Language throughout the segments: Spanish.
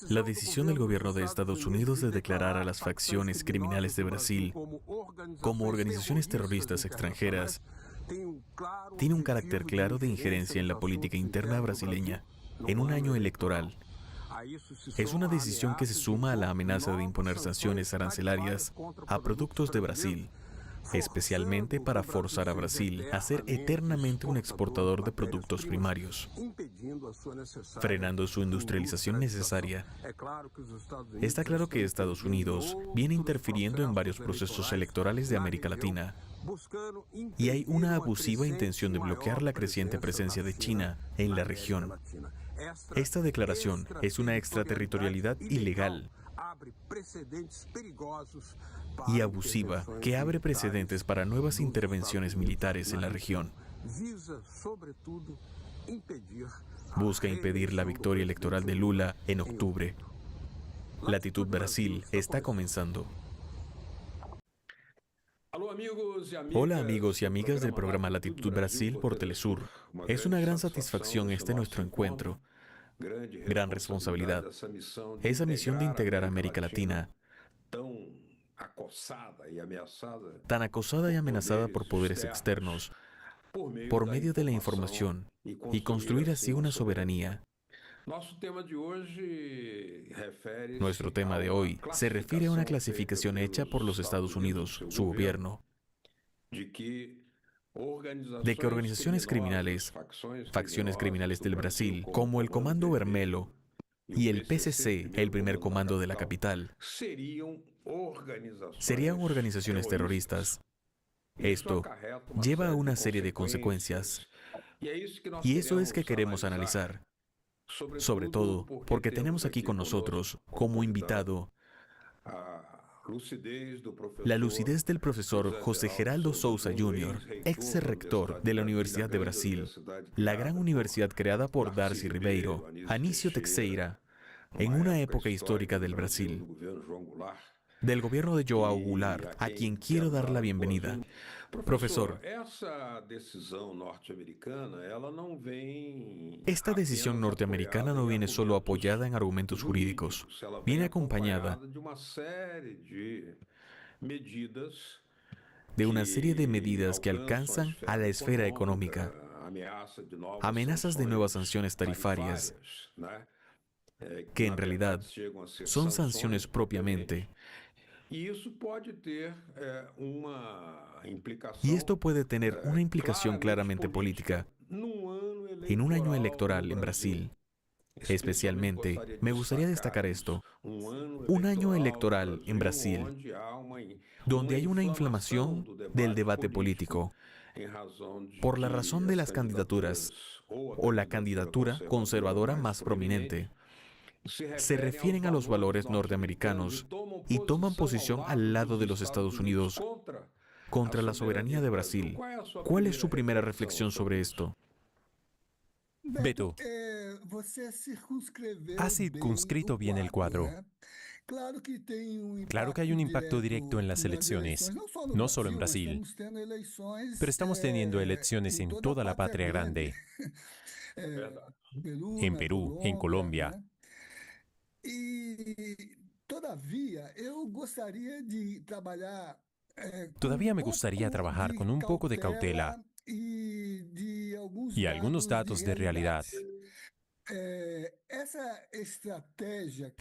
La decisión del gobierno de Estados Unidos de declarar a las facciones criminales de Brasil como organizaciones terroristas extranjeras tiene un carácter claro de injerencia en la política interna brasileña en un año electoral. Es una decisión que se suma a la amenaza de imponer sanciones arancelarias a productos de Brasil, especialmente para forzar a Brasil a ser eternamente un exportador de productos primarios, frenando su industrialización necesaria. Está claro que Estados Unidos viene interfiriendo en varios procesos electorales de América Latina, y hay una abusiva intención de bloquear la creciente presencia de China en la región. Esta declaración es una extraterritorialidad ilegal y abusiva que abre precedentes para nuevas intervenciones militares en la región. Busca impedir la victoria electoral de Lula en octubre. Latitud Brasil está comenzando. Hola amigos y amigas del programa Latitud Brasil por Telesur. Es una gran satisfacción nuestro encuentro. Gran responsabilidad. Esa misión de integrar a América Latina, tan acosada y amenazada por poderes externos, por medio de la información, y construir así una soberanía. Nuestro tema de hoy se refiere a una clasificación hecha por los Estados Unidos, su gobierno, de que organizaciones criminales, facciones criminales del Brasil, como el Comando Vermelho y el PCC, el primer comando de la capital, serían organizaciones terroristas. Esto lleva a una serie de consecuencias, y eso es que queremos analizar, sobre todo porque tenemos aquí con nosotros, como invitado, la lucidez del profesor José Geraldo Souza Jr., ex-rector de la Universidad de Brasil, la gran universidad creada por Darcy Ribeiro, Anísio Teixeira, en una época histórica del Brasil, del gobierno de João Goulart, a quien quiero dar la bienvenida. Profesor, esta decisión norteamericana no viene solo apoyada en argumentos jurídicos, viene acompañada de una serie de medidas que alcanzan a la esfera económica, amenazas de nuevas sanciones tarifarias, que en realidad son sanciones propiamente. Y esto puede tener una implicación claramente política en un año electoral en Brasil. Especialmente, me gustaría destacar esto: un año electoral en Brasil, donde hay una inflamación del debate político, por la razón de las candidaturas, o la candidatura conservadora más prominente. Se refieren a los valores norteamericanos y toman posición al lado de los Estados Unidos contra la soberanía de Brasil. ¿Cuál es su primera reflexión sobre esto? Beto, has circunscrito bien el cuadro. Claro que hay un impacto directo en las elecciones, no solo en Brasil, pero estamos teniendo elecciones en toda la patria grande, en Perú, en Colombia. Todavía me gustaría trabajar con un poco de cautela y algunos datos de realidad.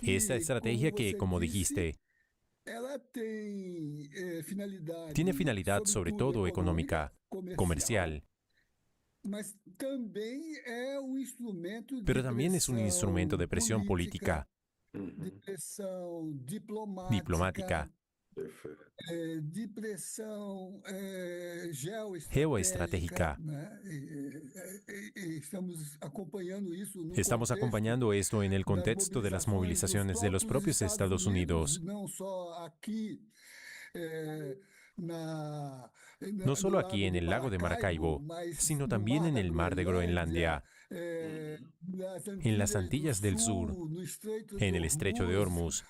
Esta estrategia que, como dijiste, tiene finalidad sobre todo económica, comercial, pero también es un instrumento de presión política, diplomática, geoestratégica. Estamos acompañando esto en el contexto de las movilizaciones de los propios Estados Unidos. No solo aquí en el lago de Maracaibo, sino también en el mar de Groenlandia, en las Antillas del Sur, en el Estrecho de Hormuz,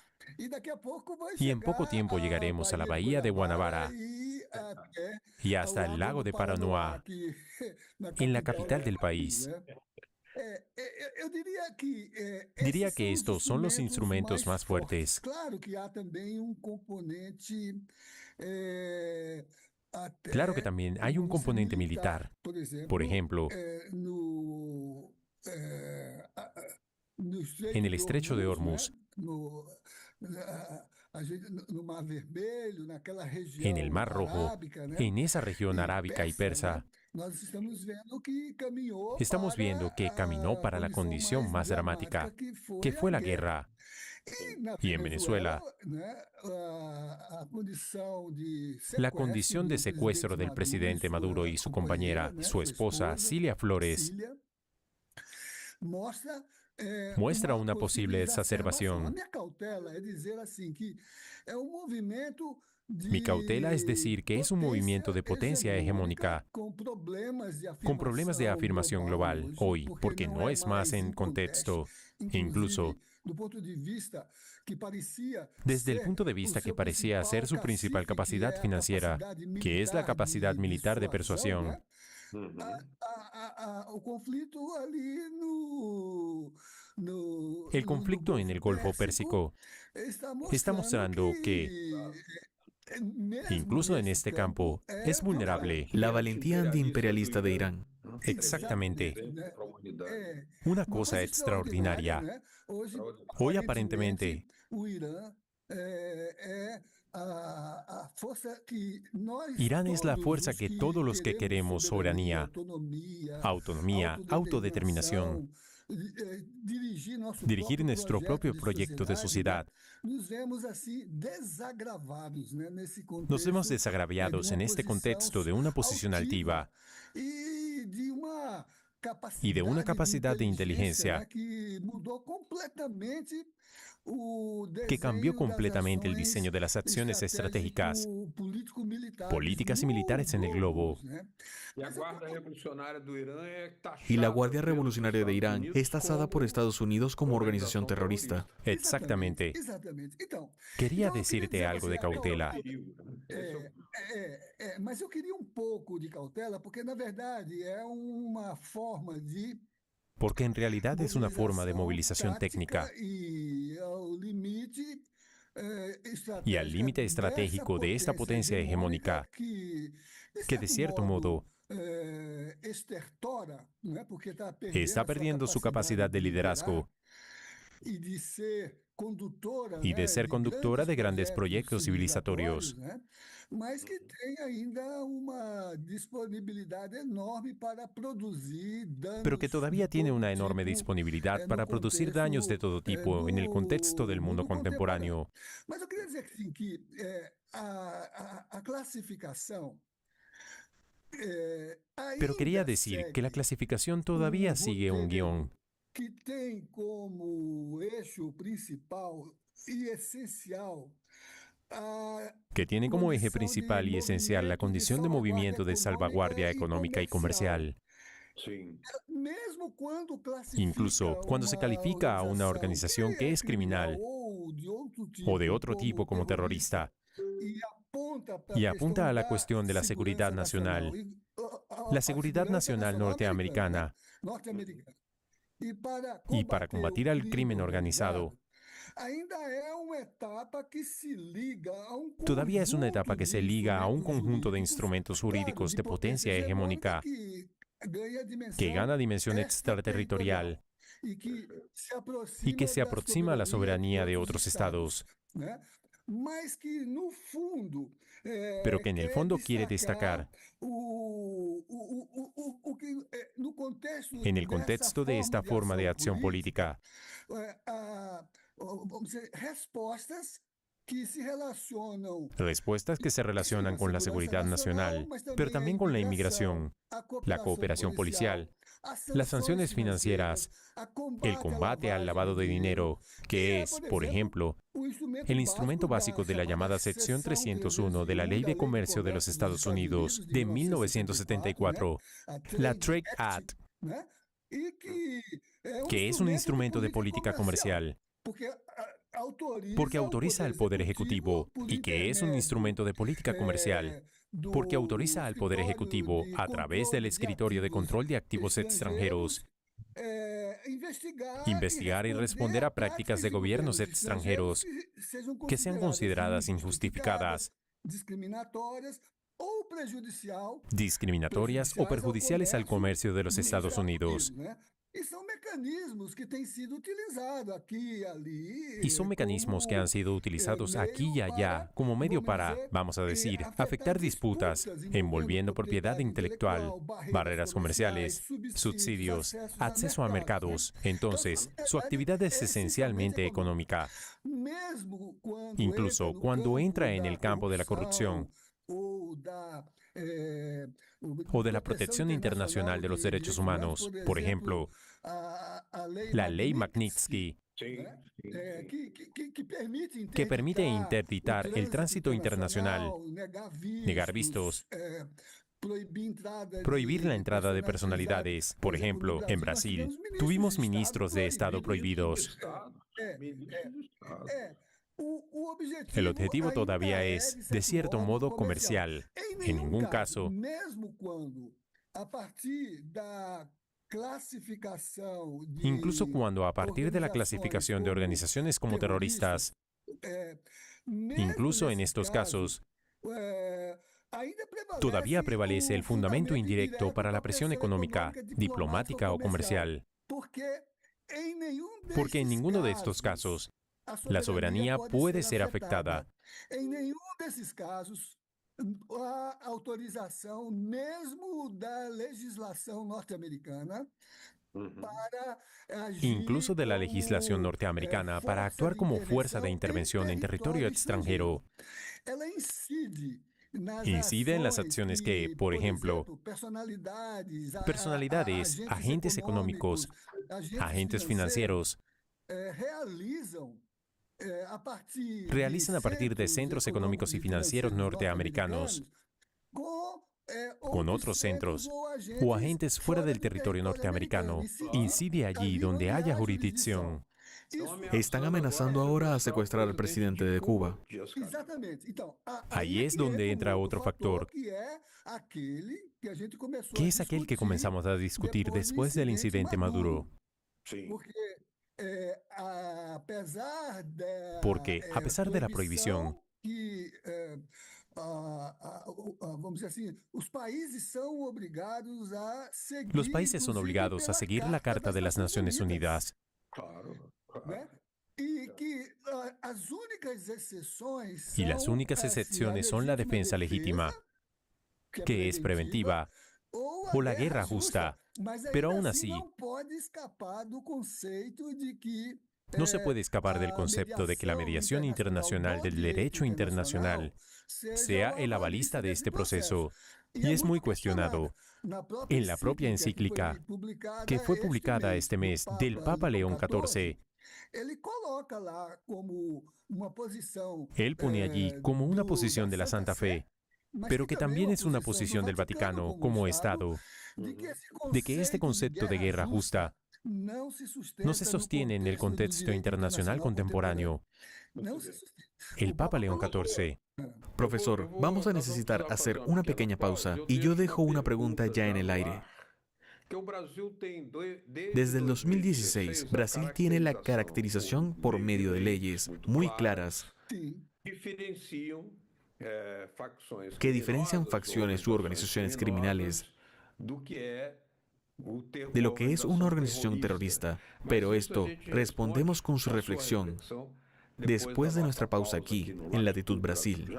y en poco tiempo llegaremos a la bahía de Guanabara y hasta el lago de Paranoá, en la capital del país. Diría que estos son los instrumentos más fuertes. Claro que también hay un componente militar. Por ejemplo, en el estrecho de Hormuz, en el Mar Rojo, en esa región arábica y persa, estamos viendo que caminó para la condición más dramática, que fue la guerra. Y en Venezuela, la condición de secuestro del presidente Maduro y su compañera, su esposa, Cilia Flores, muestra una posible exacerbación. Mi cautela es decir que es un movimiento de potencia hegemónica con problemas de afirmación global hoy, porque no es más en contexto. Incluso, desde el punto de vista que parecía ser su principal capacidad financiera, que es la capacidad militar de persuasión, el conflicto en el Golfo Pérsico está mostrando que, incluso en este campo, es vulnerable. La valentía antiimperialista de Irán. Exactamente. Una cosa extraordinaria. Hoy aparentemente, Irán es la fuerza que todos los que queremos soberanía, autonomía, autodeterminación, dirigir nuestro propio proyecto de sociedad. Nos vemos desagraviados en este contexto de una posición altiva y de una capacidad de inteligencia que cambió completamente el diseño de las acciones estratégicas, políticas y militares en el globo. Y la Guardia Revolucionaria de Irán es tasada por Estados Unidos como organización terrorista. Exactamente. Quería decirte algo de cautela. Mas eu queria pouco de cautela, porque na verdade é uma forma de porque en realidad es una forma de movilización técnica y al límite estratégico de esta potencia hegemónica que de cierto modo está perdiendo su capacidad de liderazgo y de ser conductora de grandes proyectos civilizatorios, pero que todavía tiene una enorme disponibilidad para producir daños de todo tipo en el contexto del mundo contemporáneo. Pero quería decir que la clasificación todavía sigue un guión que tem como eixo principal e essencial que tiene como eje principal y esencial la condición de movimiento de salvaguardia económica y comercial. Incluso cuando se califica a una organización que es criminal o de otro tipo como terrorista y apunta a la cuestión de la seguridad nacional, la seguridad nacional norteamericana, y para combatir al crimen organizado, todavía es una etapa que se liga a un conjunto de instrumentos jurídicos de potencia hegemónica que gana dimensión extraterritorial y que se aproxima a la soberanía de otros estados, pero que en el fondo quiere destacar, en el contexto de esta forma de acción política, respuestas que se relacionan con la seguridad nacional, pero también con la inmigración, la cooperación policial, las sanciones financieras, el combate al lavado de dinero, que es, por ejemplo, el instrumento básico de la llamada sección 301 de la Ley de Comercio de los Estados Unidos de 1974, la Trade Act, que es un instrumento de política comercial, porque autoriza al Poder Ejecutivo, y que es un instrumento de política comercial, porque autoriza al Poder Ejecutivo, a través del Escritorio de Control de Activos Extranjeros, investigar y responder a prácticas de gobiernos extranjeros que sean consideradas injustificadas, discriminatorias o perjudiciales al comercio de los Estados Unidos. Y son mecanismos que han sido utilizados aquí y allá como medio para, vamos a decir, afectar disputas, envolviendo propiedad intelectual, barreras comerciales, subsidios, acceso a mercados. Entonces, su actividad es esencialmente económica. Incluso cuando entra en el campo de la corrupción o de la protección internacional de los derechos humanos, por ejemplo, la ley Magnitsky, que permite interditar el tránsito internacional, negar vistos, prohibir la entrada de personalidades. Por ejemplo, en Brasil, tuvimos ministros de Estado prohibidos. El objetivo todavía es, de cierto modo, comercial. En ningún caso, incluso cuando a partir de la clasificación de organizaciones como terroristas, incluso en estos casos, todavía prevalece el fundamento indirecto para la presión económica, diplomática o comercial. Porque en ninguno de estos casos, la soberanía puede ser afectada. A autorização mesmo da legislação norte-americana para agir Incluso de la legislación norteamericana para actuar como fuerza de intervención en territorio extranjero. Incide en las acciones que, por ejemplo, personalidades, agentes económicos, agentes financieros, realizan a partir de centros económicos y financieros norteamericanos con otros centros o agentes fuera del territorio norteamericano. Incide allí donde haya jurisdicción. Están amenazando ahora a secuestrar al presidente de Cuba. Ahí es donde entra otro factor, que es aquel que comenzamos a discutir después del incidente Maduro. Porque, a pesar de la prohibición, los países son obligados a seguir la Carta de las Naciones Unidas. Y las únicas excepciones son la defensa legítima, que es preventiva, o la guerra justa. Pero aún así, no se puede escapar del concepto de que la mediación internacional del derecho internacional sea el avalista de este proceso. Y es muy cuestionado. En la propia encíclica, que fue publicada este mes del Papa León XIV, él pone allí como una posición de la Santa Fe, pero que también es una posición del Vaticano como Estado, de que este concepto de guerra justa no se sostiene en el contexto internacional contemporáneo. El Papa León XIV. Profesor, vamos a necesitar hacer una pequeña pausa y yo dejo una pregunta ya en el aire. Desde el 2016, Brasil tiene la caracterización por medio de leyes muy claras que diferencian facciones u organizaciones criminales de lo que es una organización terrorista. Pero esto, respondemos con su reflexión después de nuestra pausa aquí, en Latitud Brasil.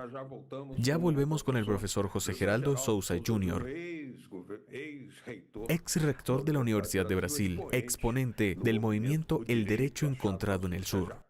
Ya volvemos con el profesor José Geraldo Souza Jr., ex rector de la Universidad de Brasil, exponente del movimiento El Derecho Encontrado en el Sur.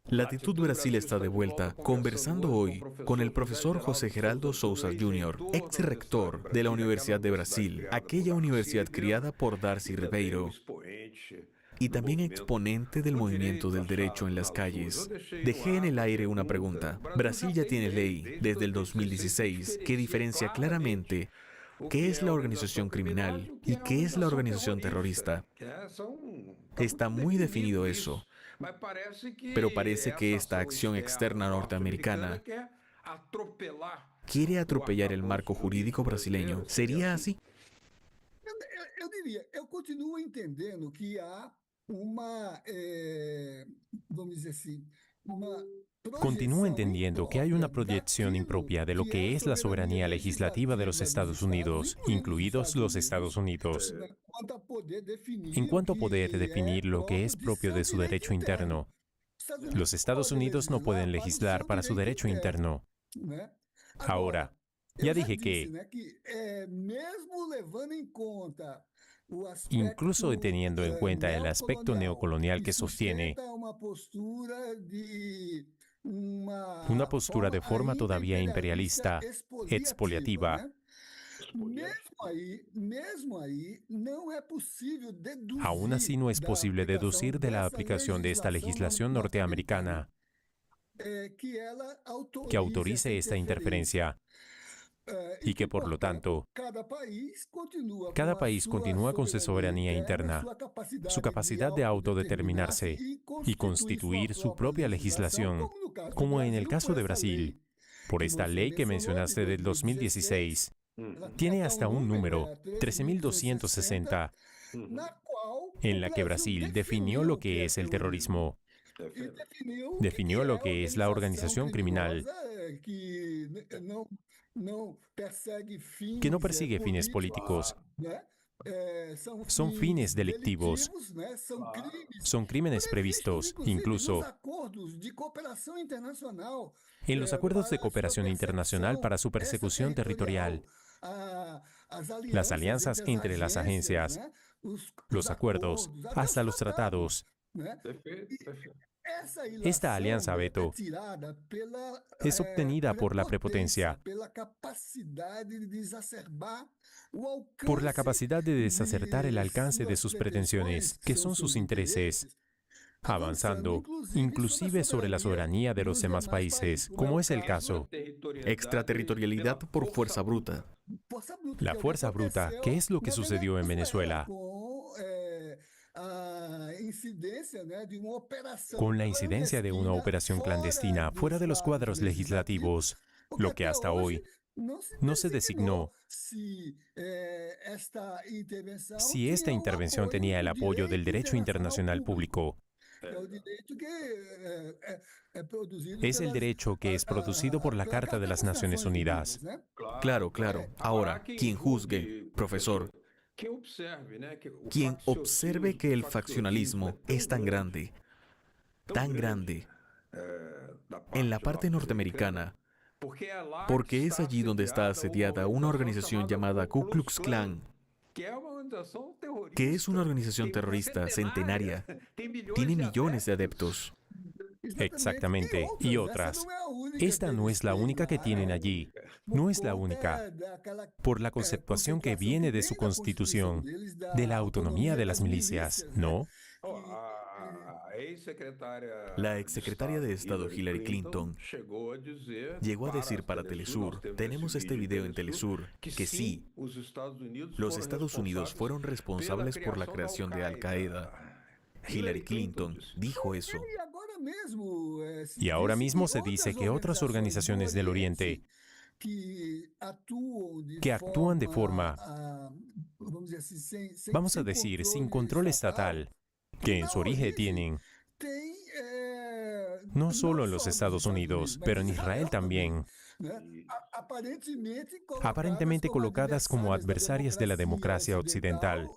Latitud Brasil está de vuelta, conversando hoy con el profesor José Geraldo Souza Jr., ex rector de la Universidad de Brasil, aquella universidad criada por Darcy Ribeiro, y también exponente del movimiento del derecho en las calles. Dejé en el aire una pregunta. Brasil ya tiene ley desde el 2016 que diferencia claramente qué es la organización criminal y qué es la organización terrorista. Está muy definido eso, pero parece que esta acción externa norteamericana quiere atropellar el marco jurídico brasileño. ¿Sería así? Eu diria, eu continuo entendendo que há vamos dizer assim, uma Continúo projeção entendiendo que hay una imprópria proyección impropia de lo que es la soberanía legislativa de los Estados Unidos, incluidos los Estados Unidos, quanto a poder definir en cuanto a o poder que definir lo que próprio es de propio seu de su direito derecho interno. Los Estados Unidos no pueden legislar para su derecho interno. né? Ahora, eu ya já dije disse, que, né, que mesmo levando em conta o incluso aspecto teniendo en cuenta el aspecto neocolonial que sostiene sustenta uma postura de una postura de forma todavía imperialista, expoliativa, né? Mesmo aí, não é possível deduzir aún así no es da posible aplicação deducir de la dessa aplicación de esta legislación norteamericana que ela que autorice esta interferencia y que, por lo tanto, cada país continúa con su soberanía interna, su capacidad de autodeterminarse y constituir su propia legislación, como en el caso de Brasil, por esta ley que mencionaste del 2016. Tiene hasta un número, 13.260, en la que Brasil definió lo que es el terrorismo, definió lo que es la organización criminal, que no persigue fines políticos, son fines delictivos, son crímenes previstos, incluso en los acuerdos de cooperación internacional para su persecución territorial, las alianzas entre las agencias, los acuerdos, hasta los tratados. Esta alianza, Beto, es obtenida por la prepotencia, por la capacidad de desacertar el alcance de sus pretensiones, que son sus intereses, avanzando inclusive sobre la soberanía de los demás países, como es el caso. Extraterritorialidad por fuerza bruta. La fuerza bruta, ¿qué es lo que sucedió en Venezuela? Con la incidencia de una operación clandestina fuera de los cuadros legislativos, lo que hasta hoy no se designó si esta intervención tenía el apoyo del derecho internacional público. Es el derecho que es producido por la Carta de las Naciones Unidas. Claro, claro. Ahora, quien juzgue, profesor, quien observe que el faccionalismo es tan grande, en la parte norteamericana, porque es allí donde está asediada una organización llamada Ku Klux Klan, que es una organización terrorista centenaria, tiene millones de adeptos. Exactamente, y otras. Esta no es la única que tienen allí, no es la única, por la conceptuación que viene de su constitución, de la autonomía de las milicias, ¿no? La exsecretaria de Estado Hillary Clinton llegó a decir para Telesur, tenemos este video en Telesur, que sí, los Estados Unidos fueron responsables por la creación de Al Qaeda. Hillary Clinton dijo eso. Y ahora mismo se dice que otras organizaciones del Oriente que actúan de forma, vamos a decir, sin control estatal, que en su origen tienen, no solo en los Estados Unidos, pero en Israel también, aparentemente colocadas como adversarias de la democracia occidental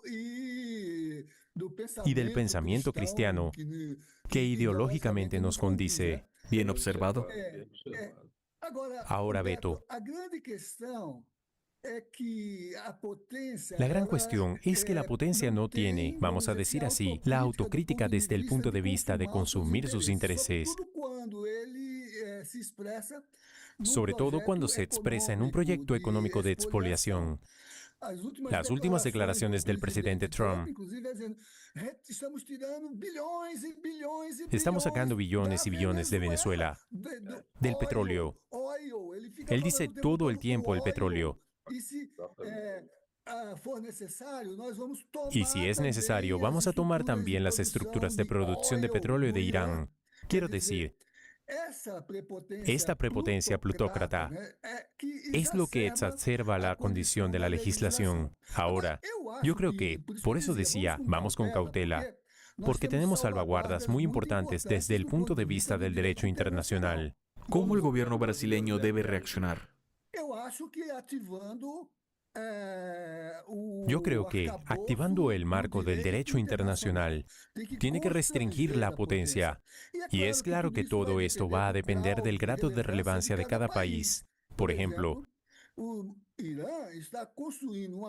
y del pensamiento cristiano, que ideológicamente nos condice. Bien observado. Ahora, Beto, la gran cuestión es que la potencia no tiene, vamos a decir así, la autocrítica desde el punto de vista de consumir sus intereses, sobre todo cuando se expresa en un proyecto económico de expoliación, Las últimas declaraciones del presidente Trump. Estamos sacando billones y billones de Venezuela, del petróleo. Él dice todo el tiempo el petróleo. Y si es necesario, vamos a tomar también las estructuras de producción de petróleo de Irán. Quiero decir, esta prepotencia plutócrata es lo que exacerba la condición de la legislación. Ahora, yo creo que, por eso decía, vamos con cautela, porque tenemos salvaguardas muy importantes desde el punto de vista del derecho internacional. ¿Cómo el gobierno brasileño debe reaccionar? Yo creo que, activando el marco del derecho internacional, tiene que restringir la potencia. Y es claro que todo esto va a depender del grado de relevancia de cada país. Por ejemplo, Irán está construyendo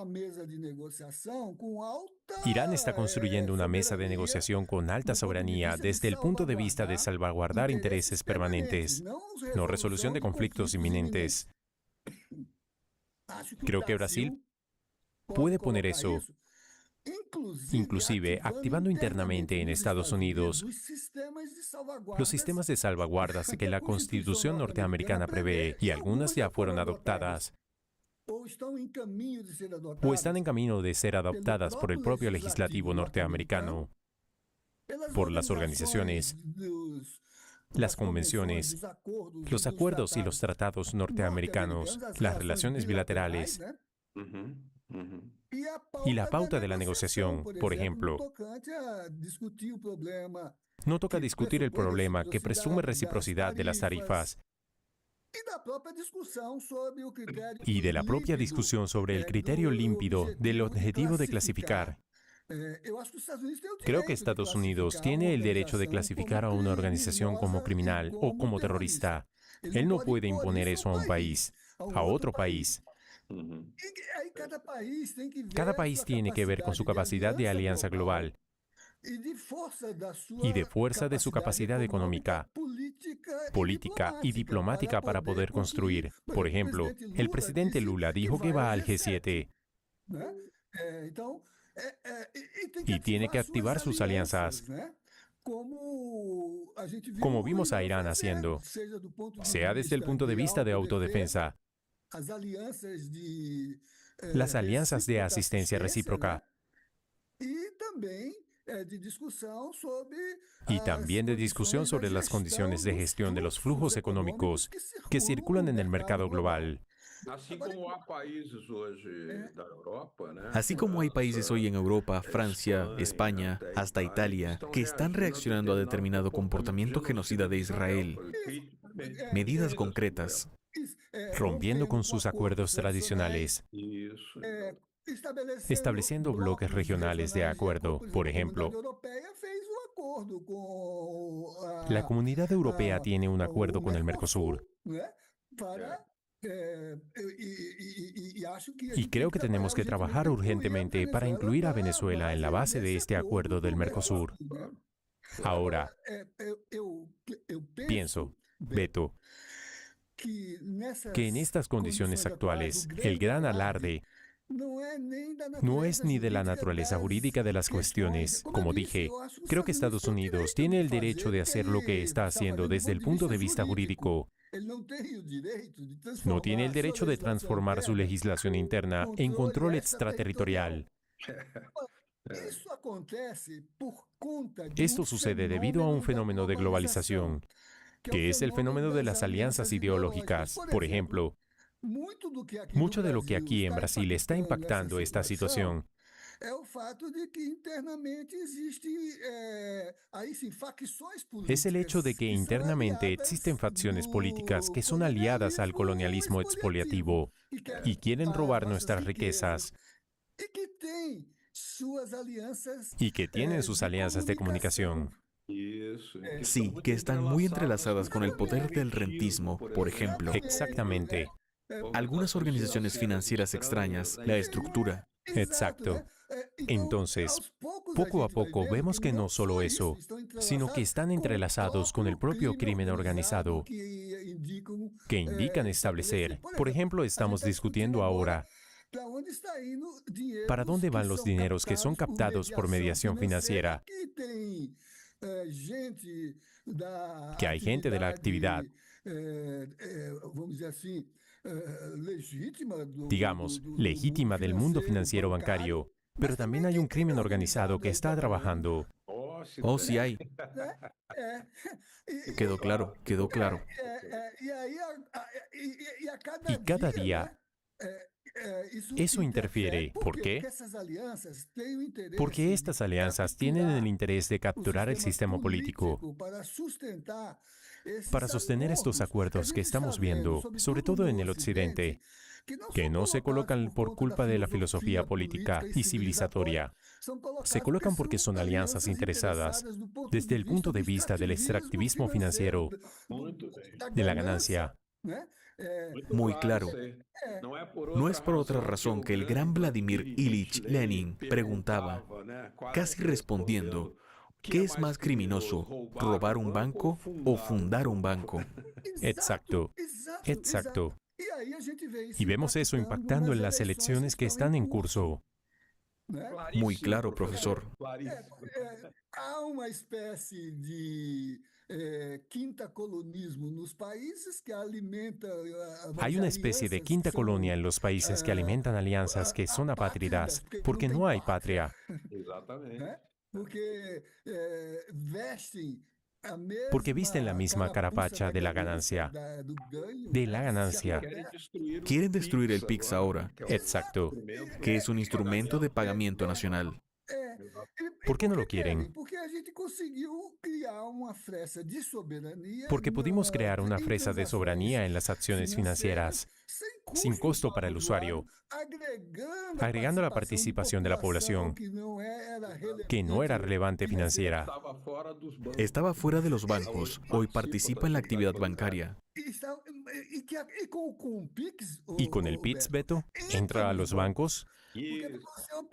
una mesa de negociación con alta soberanía desde el punto de vista de salvaguardar intereses permanentes, no resolución de conflictos inminentes. Creo que Brasil puede poner eso, inclusive activando internamente en Estados Unidos los sistemas de salvaguardas que la Constitución norteamericana prevé, y algunas ya fueron adoptadas o están en camino de ser adoptadas por el propio legislativo norteamericano, por las organizaciones, las convenciones, los acuerdos y los tratados norteamericanos, las relaciones bilaterales y la pauta de la negociación. Por ejemplo, no toca discutir el problema que presume reciprocidad de las tarifas y de la propia discusión sobre el criterio límpido del objetivo de clasificar. Creo que Estados Unidos tiene el derecho de clasificar a una organización como criminal o como terrorista. Él no puede imponer eso a un país, a otro país. Cada país tiene que ver con su capacidad de alianza global y de fuerza de su capacidad económica, política y diplomática para poder construir. Por ejemplo, el presidente Lula dijo que va al G7 y tiene que activar sus alianzas, como vimos a Irán haciendo, sea desde el punto de vista de autodefensa, las alianzas de asistencia recíproca, y también de discusión sobre las condiciones de gestión de los flujos económicos que circulan en el mercado global. Así como hay países hoy en Europa, Francia, España, hasta Italia, que están reaccionando a determinado comportamiento genocida de Israel, medidas concretas, Rompiendo con sus acuerdos tradicionales, estableciendo bloques regionales de acuerdo. Por ejemplo, la Comunidad Europea tiene un acuerdo con el Mercosur. Y creo que tenemos que trabajar urgentemente para incluir a Venezuela en la base de este acuerdo del Mercosur. Ahora, pienso, Beto, que en estas condiciones actuales, el gran alarde no es ni de la naturaleza jurídica de las cuestiones. Como dije, creo que Estados Unidos tiene el derecho de hacer lo que está haciendo desde el punto de vista jurídico. No tiene el derecho de transformar su legislación interna en control extraterritorial. Esto sucede debido a un fenómeno de globalización, que es el fenómeno de las alianzas ideológicas. Por ejemplo, mucho de lo que aquí en Brasil está impactando esta situación es el hecho de que internamente existen facciones políticas que son aliadas al colonialismo expoliativo y quieren robar nuestras riquezas y que tienen sus alianzas de comunicación. Sí, que están muy entrelazadas con el poder del rentismo, por ejemplo. Exactamente. Algunas organizaciones financieras extrañas, la estructura. Exacto. Entonces, poco a poco vemos que no solo eso, sino que están entrelazados con el propio crimen organizado, que indican establecer. Por ejemplo, estamos discutiendo ahora ¿Para dónde van los dineros que son captados por mediación financiera? Que hay gente de la actividad, digamos, legítima del mundo financiero bancario, pero también hay un crimen organizado que está trabajando. Oh, sí hay. Quedó claro, quedó claro. Y cada día eso interfiere. ¿Por qué? Porque estas alianzas tienen el interés de capturar el sistema político para sostener estos acuerdos que estamos viendo, sobre todo en el occidente, que no se colocan por culpa de la filosofía política y civilizatoria. Se colocan porque son alianzas interesadas desde el punto de vista del extractivismo financiero, de la ganancia. Muy claro. No es por otra razón que el gran Vladimir Ilich Lenin preguntaba, casi respondiendo, ¿qué es más criminoso, robar un banco o fundar un banco? Exacto, exacto. Y vemos eso impactando en las elecciones que están en curso. Muy claro, profesor. Há uma espécie de quinta-colonismo nos países que alimenta Hay una especie de quinta colonia en los países que alimentan alianzas que son apátridas, porque no hay patria. Porque visten la misma carapacha de la ganancia. De la ganancia. Quieren destruir el PIX ahora, Exacto. que es un instrumento de pagamiento nacional. ¿Por qué no lo quieren? Porque pudimos crear una fresa de soberanía en las acciones financieras, sin costo para el usuario, agregando la participación de la población, que no era relevante financiera. Estaba fuera de los bancos, hoy participa en la actividad bancaria. ¿Y con el PITS, Beto? ¿Entra a los bancos?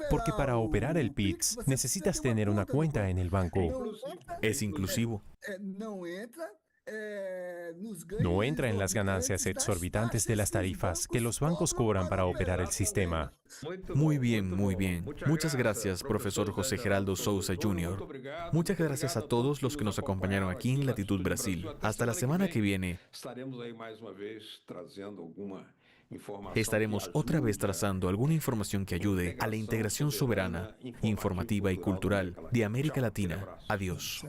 Porque para operar el PITS necesitas tener una cuenta en el banco. Es inclusivo. No entra en las ganancias exorbitantes de las tarifas que los bancos cobran para operar el sistema. Muy bien, muy bien. Muchas gracias, profesor José Geraldo Souza Jr. Muchas gracias a todos los que nos acompañaron aquí en Latitud Brasil. Hasta la semana que viene. Estaremos otra vez trazando alguna información que ayude a la integración soberana, informativa y cultural de América Latina. Adiós.